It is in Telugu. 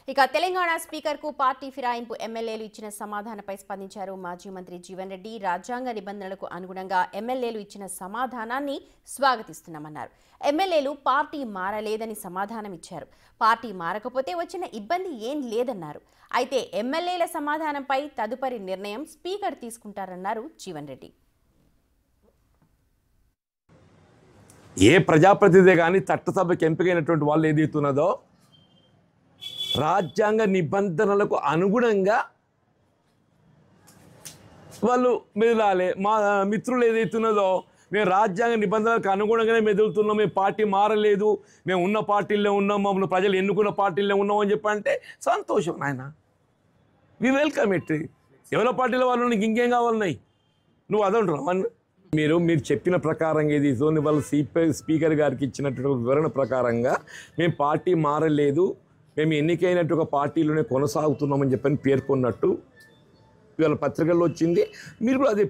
ఇక తెలంగాణ స్పీకర్ కు పార్టీ ఫిరాయింపు ఎమ్మెల్యేలు ఇచ్చిన సమాధానంపై స్పందించారు మాజీ మంత్రి జీవన్ రెడ్డి. రాజ్యాంగ నిబంధనలకు అనుగుణంగా ఎమ్మెల్యేలు ఇచ్చిన సమాధానాన్ని స్వాగతిస్తున్నామన్నారు. ఎమ్మెల్యేలు పార్టీ మారలేదని సమాధానం ఇచ్చారు. పార్టీ మారకపోతే వచ్చిన ఇబ్బంది ఏం లేదన్నారు. అయితే ఎమ్మెల్యేల సమాధానంపై తదుపరి నిర్ణయం స్పీకర్ తీసుకుంటారన్నారు జీవన్ రెడ్డి. ఏ ప్రజాప్రతినిధి కానీ చట్టసభకు ఎంపికైనటువంటి వాళ్ళు ఏదైతున్నదో రాజ్యాంగ నిబంధనలకు అనుగుణంగా వాళ్ళు మెదలాలి. మా మిత్రులు ఏదైతున్నదో మేము రాజ్యాంగ నిబంధనలకు అనుగుణంగానే మెదులుతున్నాం, మేము పార్టీ మారలేదు, మేము ఉన్న పార్టీల్లో ఉన్నాం, మమ్మల్ని ప్రజలు ఎన్నుకున్న పార్టీల్లో ఉన్నాం అని చెప్పంటే సంతోషం నాయన, వి వెల్కమ్ ఇట్. ఎవరి పార్టీలో వాళ్ళు నీకు ఇంకేం కావాలన్నాయి, నువ్వు అదంటున్నావు. మీరు చెప్పిన ప్రకారంగా ఏది వాళ్ళు స్పీకర్ గారికి ఇచ్చినటువంటి వివరణ ప్రకారంగా మేము పార్టీ మారలేదు, మేము ఎన్నికైనట్టు ఒక పార్టీలోనే కొనసాగుతున్నామని చెప్పని పేర్కొన్నట్టు ఇవాళ పత్రికల్లో వచ్చింది. మీరు కూడా అదే